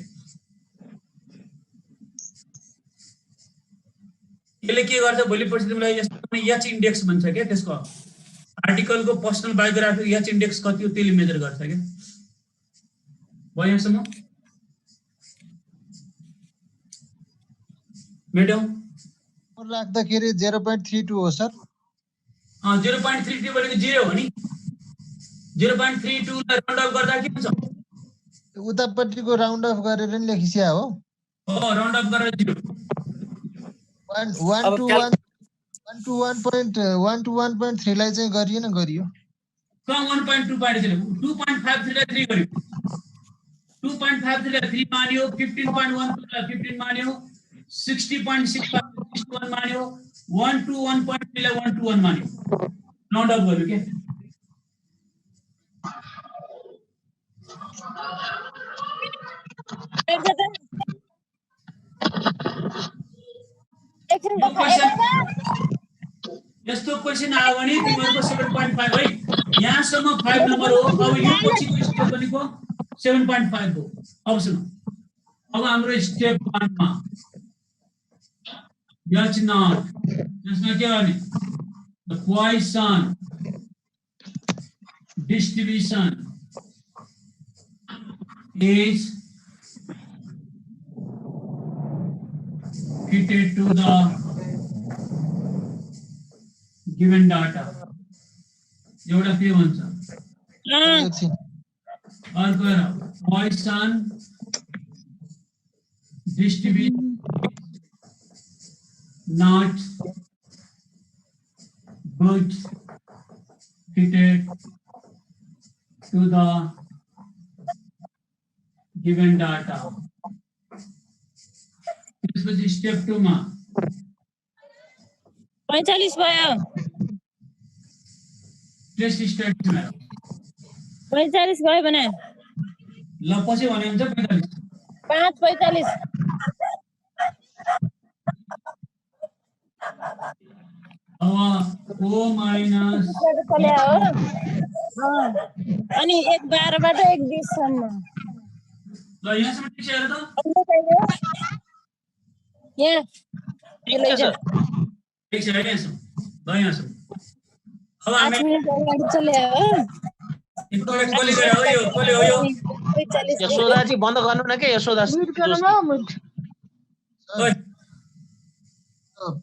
यसले के गर्छ भोलि पर्सि तिमीलाई यस्तो पनि एच इन्डेक्स भन्छ के, त्यसको आर्टिकलको पर्सनल बायोग्राफी एच इन्डेक्स कति हो त्यसले मेजर गर्छ के। भयो यहाँसम्म मेडम? राख्दाखेरि 0.32 हो सर। 0.32 भनेको 0 हो नि। 0.32 लाई राउन्ड अफ गर्दा के हुन्छ? उतापट्टिको राउन्ड अफ गरेर नि लेखिसिया हो। राउन्ड अफ गरेर 0। 1 to 1.3 लाई चाहिँ गरियो। 1.2 पाइदियो। 2.53 लाई 3 गर्यो। 2.53 लाई 3 मान्यो। 15.1 लाई 15 मान्यो। 60.6 मान्यो। 1 to 1.3 लाई 1 to 1 मान्यो। राउन्ड अफ गर्यो के। यस्तो क्वेशन आयो भने तिमीहरुको 7.5 है। यहाँसम्म 5 नम्बर हो। अब यो पछिको स्टेप भनेको 7.5 हो। अब सुन, अब हाम्रो स्टेप 1 मा H naught यसमा के गर्ने? The Poisson distribution is fitted to the given data. एउटा के भन्छ? अर्को हेर, Poisson distribution not good fitted to the given data. त्यसपछि स्टेप 2 मा 45 भयो। टेस्ट स्ट्याटिस्टिक्स 45 भयो भने ल पछि भने हुन्छ 45 5.45 O minus अनि 1.12 बाट 1.20 सम्म। ल यहाँसम्म ठिक छ हेर त। यहाँ ठिक छ सर। ठिक छ हेर यहाँसम्म। ल यहाँसम्म। अब हामी कसले हो यो? यशोदाजी बन्द गर्नु न के Yashoda.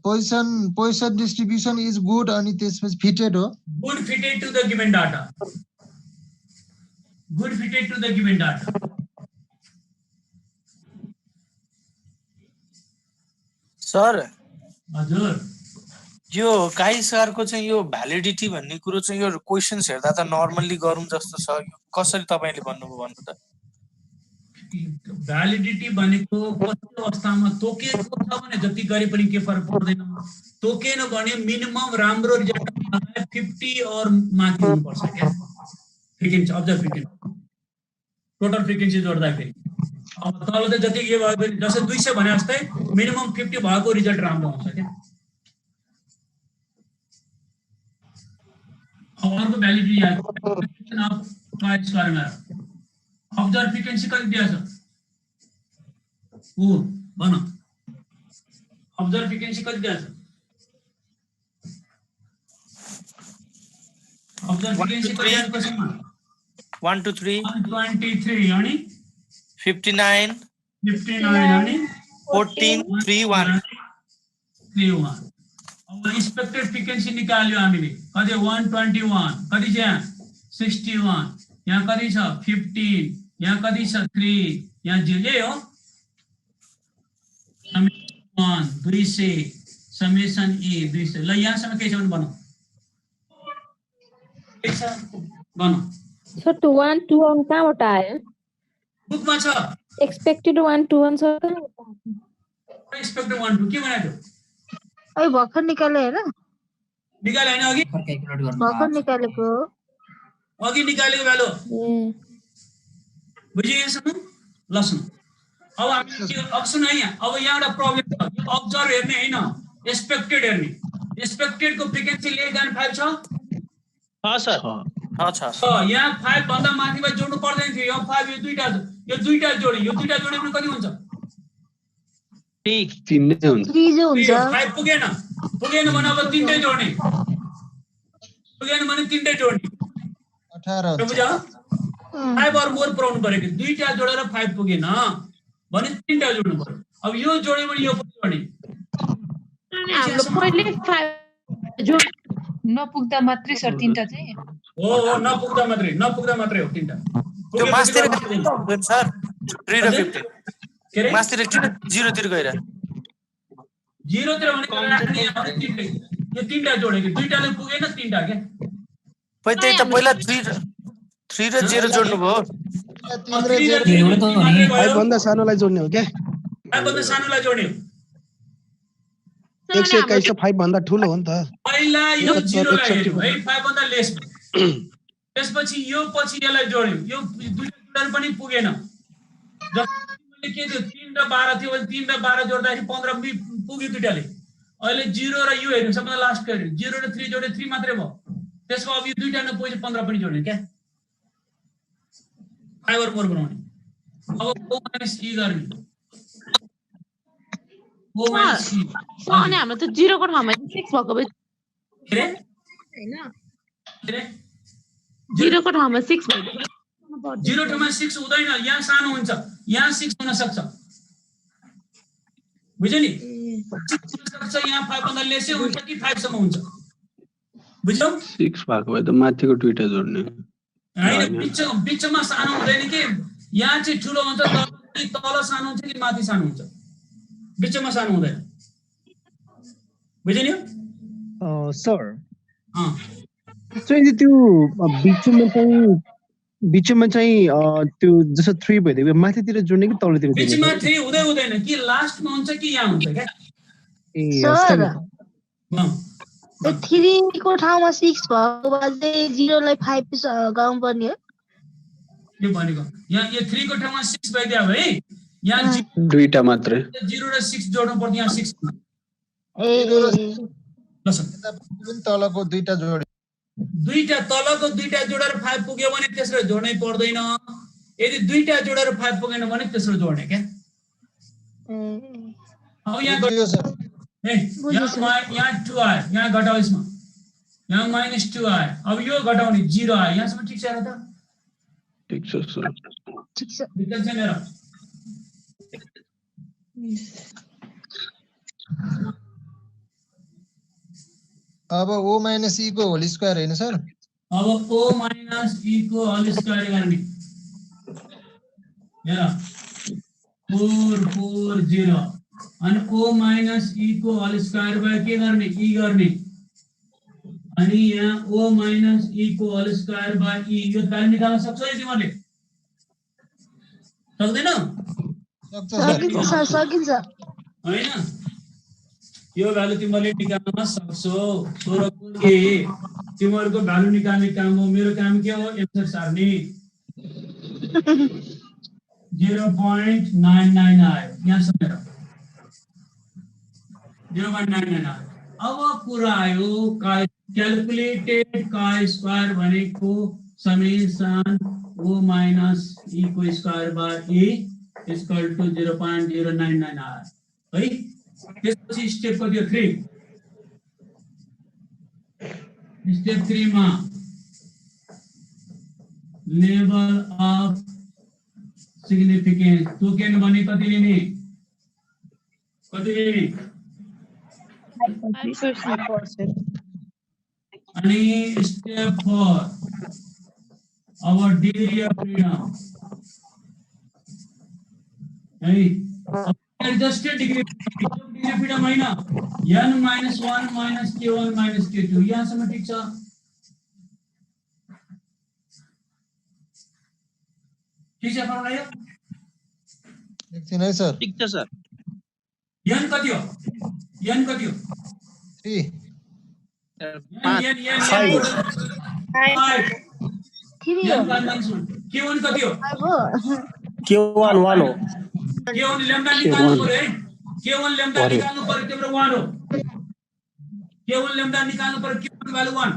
Poisson distribution is good अनि त्यसपछि fitted हो। Good fitted to the given data. Good fitted to the given data. Sir हजुर, यो काई सरको चाहिँ यो भ्यालिडिटी भन्ने कुरो चाहिँ यो क्वेशन्स हेर्दा त नर्मल्ली गरौँ जस्तो छ। यो कसरी तपाईले भन्नुभयो भन्नु त? भ्यालिडिटी भनेको कस्तो अवस्थामा तोकेको छ भने जति गरे पनि के फरक पर्दैन। तोकेन भने मिनिमम राम्रो रिजल्ट 50 और माथि हुनुपर्छ क्या। Frequency observe frequency total frequency जोड्दाखेरि अब तल त जति के भयो भने जस्तै 200 भने जस्तै मिनिमम 50 भएको रिजल्ट राम्रो हुन्छ क्या। अब अर्को भ्यालिडिटी यहाँ अब्जर्भ फ्रिक्वेन्सी कति दिएको छ? भन अब्जर्भ फ्रिक्वेन्सी कति दिएको छ? अब्जर्भ फ्रिक्वेन्सी कति दिएको छ? 1 to 3 123 अनि 59 अनि 14 31 31। अब एक्सपेक्टेड फ्रिक्वेन्सी निकाल्यो हामीले कति? 121 कति छ यहाँ? 61 यहाँ कति छ? 15 यहाँ कति छ? 3 यहाँ 0 यही हो। समेसन 200 समेसन ए 200 ल यहाँसम्म के छ भने भनौँ के छ भनौँ सर 2 1 2 1 कहाँबाट आयो बुकमा छ एक्सपेक्टेड 1 2 1 सर एक्सपेक्टेड 1 2 के बनायो अहिले भर्खर निकाले हैन निकाले हैन अघि भर्खर निकालेको अघि निकालेको भ्यालु बुझियो यहाँसम्म ल सुन अब हामी अब सुन है अब यहाँ एउटा प्रब्लम छ यो अब्जर्भ हेर्ने हैन एक्सपेक्टेड हेर्ने एक्सपेक्टेड को फ्रिक्वेन्सी लेस देन 5 छ सर यहाँ 5 भन्दा माथिमा जोड्नु पर्दैन थियो यो 5 यो दुईटा जोड्यो यो दुईटा जोड्यो भने कति हुन्छ 3 नै हुन्छ 3 जो हुन्छ 5 पुगेन भने अब तीनटै जोड्ने पुगेन भने तीनटै जोड्ने 18 बुझ्यो 5 और मोर पुराउनु पर्यो दुईटा जोडेर 5 पुगेन भने तीनटा जोड्नु पर्यो अब यो जोड्यो भने यो पनि जोड्ने हाम्रो पहिले 5 जोड नपुग्दा मात्रै सर तीनटा चाहिँ हो नपुग्दा मात्रै हो तीनटा त्यो मास्तिर हुँदैन सर 3 र 50 के रे मास्तिर 0 तिर गएर 0 तिर भने तीनटै यो तीनटा जोडेको दुईटाले पुगेन तीनटा के पहिला 3 र 0 जोड्नु भयो 5 भन्दा सानोलाई जोड्ने हो के 5 भन्दा सानोलाई जोड्ने हो 121 त 5 भन्दा ठुलो हो नि त पहिला यो 0 लाई हेर्यो है 5 भन्दा लेस त्यसपछि यो पछि यसलाई जोड्यो यो दुईटा जोडेर पनि पुगेन जसले के थियो 3 र 12 थियो भने 3 र 12 जोड्दाखेरि 15 पुग्यो दुईटाले अहिले 0 र यो हेर्नु सबभन्दा लास्ट हेर्नु 0 र 3 जोडे 3 मात्रै भयो त्यसको अब यो दुईटा नपुगे 15 पनि जोड्ने क्या 5 और मोर बनाउने अब o माइनस e गर्ने o माइनस e अनि हाम्रो त 0 को ठाउँमा 6 भएको भए के रे हैन के रे 0 को ठाउँमा 6 भयो 0 ठाउँमा 6 हुँदैन यहाँ सानो हुन्छ यहाँ 6 हुन सक्छ बुझ्यो नि 6 हुन सक्छ यहाँ 5 भन्दा लेसै हुन्छ कि 5 सम्म हुन्छ बुझ्यौ 6 भएको भए त माथिको दुईटा जोड्ने हैन बिचमा सानो हुँदैन कि यहाँ चाहिँ ठुलो हुन्छ तल सानो हुन्छ कि माथि सानो हुन्छ बिचमा सानो हुँदैन बुझ्यो नि सर चाहिँ त्यो बिचमा चाहिँ त्यो जस्तो 3 भइदियो माथितिर जोड्ने कि तलतिर जोड्ने बिचमा 3 हुँदैन कि लास्टमा हुन्छ कि यहाँ हुन्छ क्या सर 3 को ठाउँमा 6 भएको भए 0 लाई 5 गाउँ पर्ने हो के भनेको यहाँ यो 3 को ठाउँमा 6 भइदियो है यहाँ दुईटा मात्रै 0 र 6 जोड्नु पर्छ यहाँ 6 तलको दुईटा जोड्यो तलको दुईटा जोडेर 5 पुग्यो भने तेस्रो जोड्नै पर्दैन यदि दुईटा जोडेर 5 पुगेन भने तेस्रो जोड्ने क्या अब यहाँ यहाँ 2 आयो यहाँ घटाउ यसमा यहाँ -2 आयो अब यो घटाउने 0 आयो यहाँसम्म ठिक छ र त ठिक छ सर ठीक छ दिक्कत छैन र अब o माइनस e को होल स्क्वायर हैन सर अब o माइनस e को होल स्क्वायर गर्ने हेर 440 अनि o माइनस e को होल स्क्वायर भए के गर्ने e गर्ने अनि यहाँ o माइनस e को होल स्क्वायर भए e यो भ्यालु निकाल्न सक्छौ तिमीले सक्दैनौ सकिन्छ हैन यो भ्यालु तिमीले निकाल्न सक्छौ तर के तिमीहरुको भ्यालु निकाल्ने काम हो मेरो काम के हो एन्सर सार्ने 0.99 आयो यहाँ समेत 0.99 आयो अब कुरा आयो क्याल्कुलेटेड काय स्क्वायर भनेको समेसन o माइनस e को square by e equal to 0.099 आयो है त्यसपछि स्टेप कति हो 3 स्टेप 3 मा लेभल अफ सिग्निफिकेन्स टोकेन भने कति लिने अनि step 4 our degree of freedom है एडजस्टेड डिग्री फ्रीडम हैन n - 1 - k1 - k2 यहाँसम्म ठीक छ ठीक छ फर्मुला यो एकछिन है सर ठीक छ सर n कति हो 3 k1 कति हो K1 1 हो k1 लेम्डा निकाल्नु पर्यो है k1 लेम्डा निकाल्नु पर्यो तिम्रो 1 हो k1 लेम्डा निकाल्नु पर्यो k1 भ्यालु 1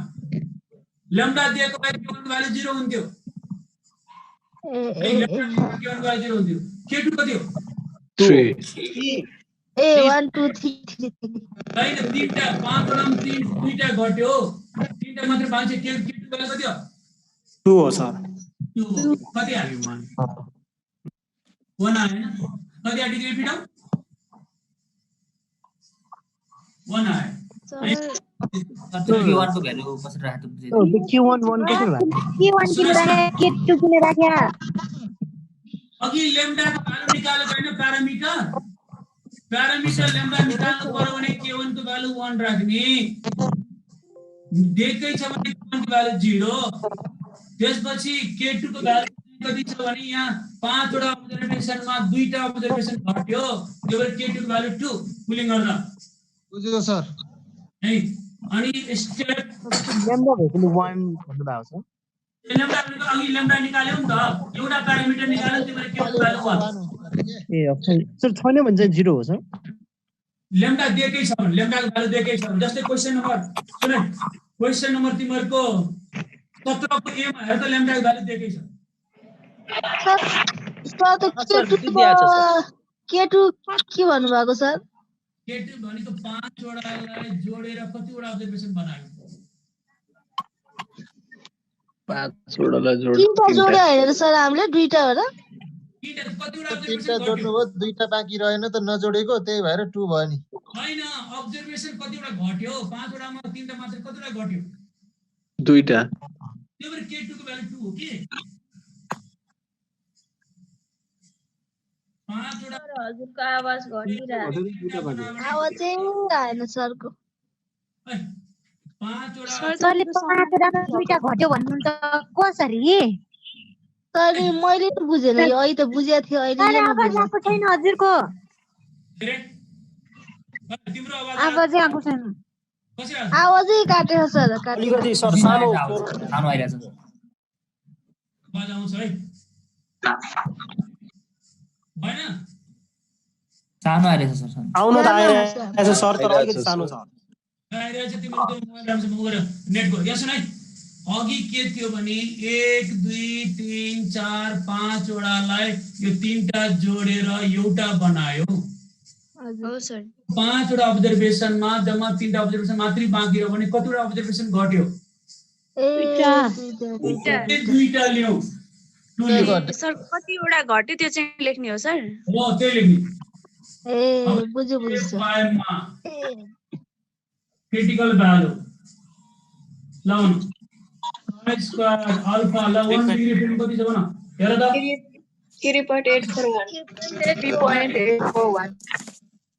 लेम्डा दिएको भए k1 भ्यालु 0 हुन्थ्यो k1 भ्यालु 0 हुन्थ्यो k2 कति हो 3 1 2 3 हैन तीनटा पाँच वटा 3 दुईटा घट्यो तीनटा मात्र बाँच्यो k2 भ्यालु कति हो 2 हो सर 2 कति आयो 1 आयो हैन कति आयो डिग्री फ्रीडम 1 आयो Q1 को भ्यालु कसरी राख्नु बुझ्यो त्यो Q1 1 कसरी राख्नु Q1 किन राखे K2 किन राखे अघि लेम्डाको भ्यालु निकालेको हैन प्यारामिटर लेम्डा निकाल्नु पर्यो भने k1 को भ्यालु 1 राख्ने दिएकै छ भने k1 को भ्यालु 0 त्यसपछि k2 को भ्यालु कति छ भने यहाँ 5 वटा अब्जर्भेसनमा दुईटा अब्जर्भेसन घट्यो त्यो भएर k2 को भ्यालु 2 पुलिङ गर्दा बुझ्यो सर है अनि स्टेप लेम्डा भएकोले 1 भन्नु भएको छ लेम्डा अघि लेम्डा निकाल्यो नि त एउटा प्यारामिटर निकाल्यो त्यो भएर k2 को भ्यालु 1 ए अच्छा सर छैन भने चाहिँ 0 हो सर लेम्डा दिएकै छ भने लेम्डाको भ्यालु दिएकै छ जस्तै क्वेशन नम्बर सुन क्वेशन नम्बर तिमीहरुको 17 को ए मा हेर त लेम्डाको भ्यालु दिएकै छ K2 के भन्नु भएको सर k2 भनेको 5 वटालाई जोडेर कति वटा अब्जर्भेसन बनायो 5 वटालाई जोड तीनटा जोडे हैन सर हामीले दुईटा हो र तीनटा जोड्नु भयो दुईटा बाँकी रहेन त नजोडेको त्यही भएर 2 भयो नि हैन अब्जर्भेसन कति वटा घट्यो 5 वटामा तीनटा मात्र कति वटा घट्यो दुईटा त्यो भएर k2 को भ्यालु 2 हो के 5 वटा हजुरको आवाज घटिरहेको आवाज चाहिँ आएन सरको 5 वटा सरले 5 वटामा दुईटा घट्यो भन्नु त कसरी सर मैले त बुझेन यो अहिले त बुझ्या थियो अहिले आवाज आएको छैन हजुरको तिम्रो आवाजै आएको छैन आवाजै काटेछ सर अलिकति सर सानो आइरहेछ आवाज आउँछ है हैन सानो आइरहेछ सर आउन त आइरहेछ सर तर अलिकति सानो छ आइरहेछ तिम्रो त मोबाइल राम्रोसँग गएर नेटको यहाँ सुन है अघि के थियो भने 1 2 3 4 5 वटालाई यो तीनटा जोडेर एउटा बनायो हो सर 5 वटा अब्जर्भेसनमा जम्मा तीनटा अब्जर्भेसन मात्रै बाँकी रह्यो भने कति वटा अब्जर्भेसन घट्यो दुईटा ल्याऊ सर कति वटा घट्यो त्यो चाहिँ लेख्ने हो सर हो त्यो लेख्ने ए बुझ्यो फाइलमा क्रिटिकल भ्यालु लाउनु स्क्वायर अल्फा ल 1 डिग्री फ्रीडम कति छ भन हेर त 3.841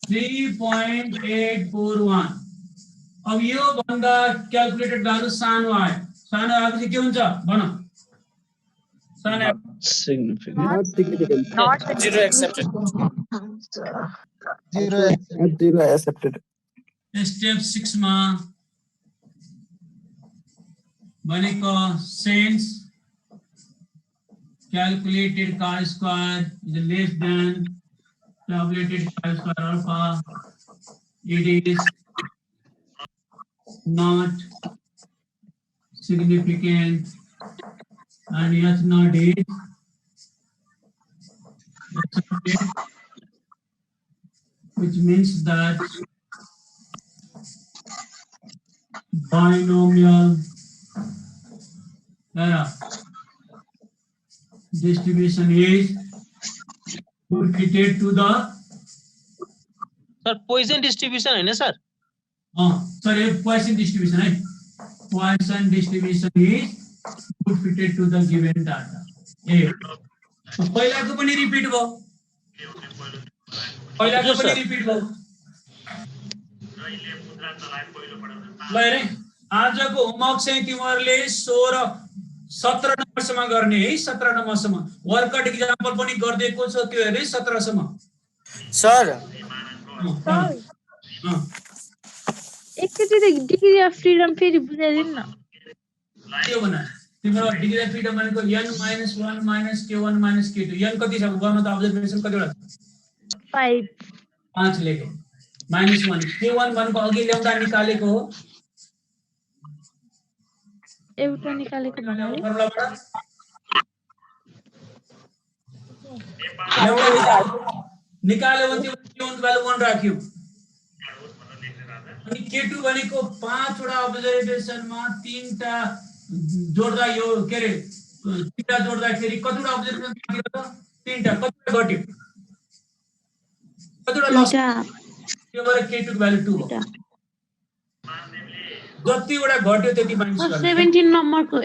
3.841 अब यो भन्दा क्याल्कुलेटेड भ्यालु सानो आएपछि के हुन्छ भन सानो significant zero accepted zero accepted step 6 मा भनेको since calculated chi square is less than calculated chi square alpha, it is not significant and H naught is which means that binomial distribution is fitted to the sir Poisson distribution हैन sir sorry Poisson distribution है Poisson distribution is fitted to the given data ए पहिलाको पनि repeat भयो पहिलाको पनि repeat भयो। ल हेरे आजको होमवर्क चाहिँ तिमीहरूले 17 नम्बरसम्म गर्ने है, 17 नम्बरसम्म। वर्कआउट एक्जाम्पल पनि गरिदिएको छ त्यो हेरे 17 सम्म। सर एकचोटि त डिग्री अफ फ्रिडम फेरि बुझाइदिनु न। के भन तिम्रो डिग्री अफ फ्रिडम भनेको n-1 - k1 - k2 n कति छ गर्न त अब्जर्भेसन कतिवटा 5 लेख्यो -1 k1 भनेको अघि ल्याउँदा निकालेको हो एउटा निकालेको भन्नाले निकाल्यो भने त्यो k1 को भ्यालु 1 राख्यो अनि k2 भनेको 5 वटा अब्जर्भेसनमा 3टा जोड्दा यो के रे 3टा जोड्दाखेरि कतिवटा अब्जर्भेसन बाँकी रह्यो 3टा कतिवटा घट्यो कतिवटा लस त्यो भएर k2 को भ्यालु 2 हो जतिवटा घट्यो त्यति माइनस गर्नु 17 नम्बरको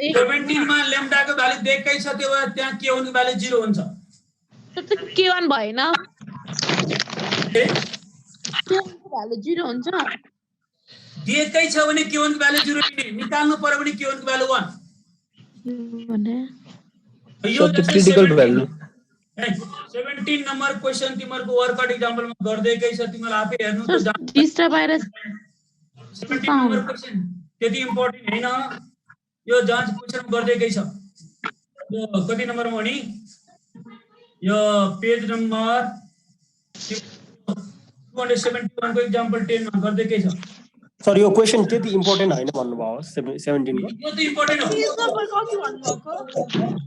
17 मा लेम्डाको भ्यालु दिएकै छ त्यो भएर त्यहाँ k1 को भ्यालु 0 हुन्छ k1 भएन भ्यालु 0 हुन्छ दिएकै छ भने k1 को भ्यालु 0 लिने निकाल्नु पर्यो भने k1 को भ्यालु 1 भने यो क्रिटिकल भ्यालु 17 नम्बर क्वेशन तिमीहरुको वर्कआउट एक्जाम्पलमा गर्दैकै छ तिमीहरु आफै हेर्नु त डिस्टर्ब भएर 17 नम्बर क्वेशन त्यति इम्पोर्टेन्ट हैन यो जाँच क्वेशन गर्दैकै छ यो कति नम्बरमा हो नि यो पेज नम्बर 271 को एक्जाम्पल 10 मा गर्दैकै छ सर यो क्वेशन त्यति इम्पोर्टेन्ट हैन भन्नुभयो 17 को यो त इम्पोर्टेन्ट हो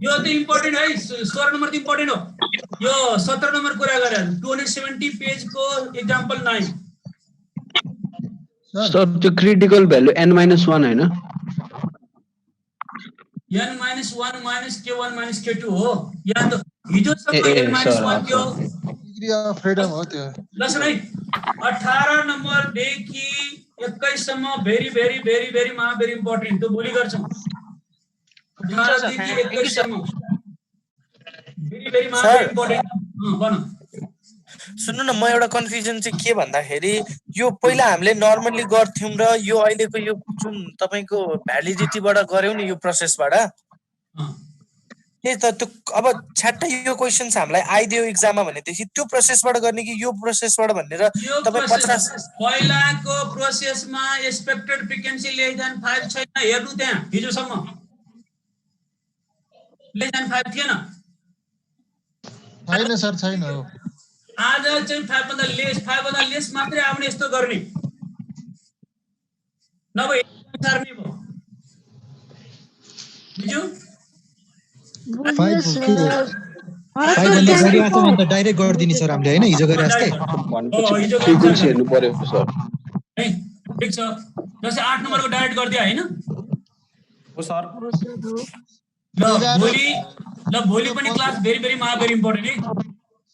यो त इम्पोर्टेन्ट है 16 नम्बर त इम्पोर्टेन्ट हो यो 17 नम्बर कुरा गरे 270 पेज को एक्जाम्पल 9 सर त्यो क्रिटिकल भ्यालु n-1 हैन n-1 - k1 - k2 हो या त हिजो सम्म n-1 थियो डिग्री अफ फ्रिडम हो त्यो लसन है 18 नम्बर देखि 21 सम्म भेरी भेरी भेरी भेरी मा भेरी इम्पोर्टेन्ट त्यो भोलि गर्छौं 18 देखि 21 सम्म भेरी भेरी मा भेरी इम्पोर्टेन्ट भन सुन्नु न म एउटा कन्फ्युजन चाहिँ के भन्दाखेरि यो पहिला हामीले नर्मली गर्थ्यौं र यो अहिलेको यो जुन तपाईको भ्यालिडिटीबाट गर्यौ नि यो प्रोसेसबाट त त्यो अब छ्याट्टै यो क्वेशन्स हामीलाई आइदियो एक्जाममा भनेदेखि त्यो प्रोसेसबाट गर्ने कि यो प्रोसेसबाट भनेर तपाई 50 पहिलाको प्रोसेसमा एक्सपेक्टेड फ्रिक्वेन्सी लेस देन 5 छैन हेर्नु त्यहाँ हिजो सम्म लेस देन 5 थिएन छैन सर छैन हो आज चाहिँ 5 भन्दा लेस मात्रै आउने यस्तो गर्ने नभए सार्ने भयो बुझ्यौ 5 भन्दा बढी आछ भने त डाइरेक्ट गर्दिनी सर हामीले हैन हिजो गरे जस्तै फ्रिक्वेन्सी हेर्नु पर्यो सर है ठीक छ जस्तै 8 नम्बरको डाइरेक्ट गर्दिया हैन हो सर ल भोलि पनि क्लास भेरी भेरी मा भेरी इम्पोर्टेन्ट है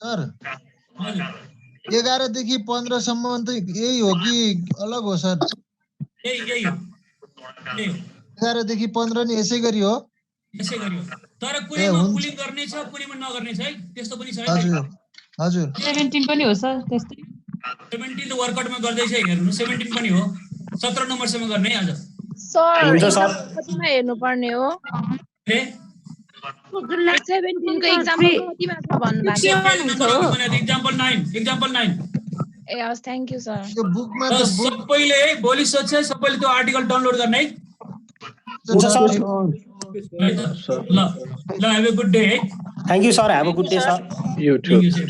सर 11 देखि 15 सम्म त यही हो कि अलग हो सर यही हो 11 देखि 15 नि यसै गरी हो यसै गरी हो तर कुनैमा पुलिङ गर्ने छ कुनैमा नगर्ने छ है त्यस्तो पनि छ है हजुर 17 पनि हो सर त्यस्तै 17 त वर्कआउटमा गर्दै छ हेर्नु 17 पनि हो 17 नम्बर सम्म गर्ने है आज सर कतिमा हेर्नु पर्ने हो ए 17 को एक्जाम्पल कतिमा छ भन्नु भएको हो एक्जाम्पल 9 ए हस् थ्यांक यू सर यो बुकमा त सबैले भोलि सोध्छ सबैले त्यो आर्टिकल डाउनलोड गर्ने है हुन्छ सर ल हैव अ गुड डे है thank you sir have a good day sir you too sir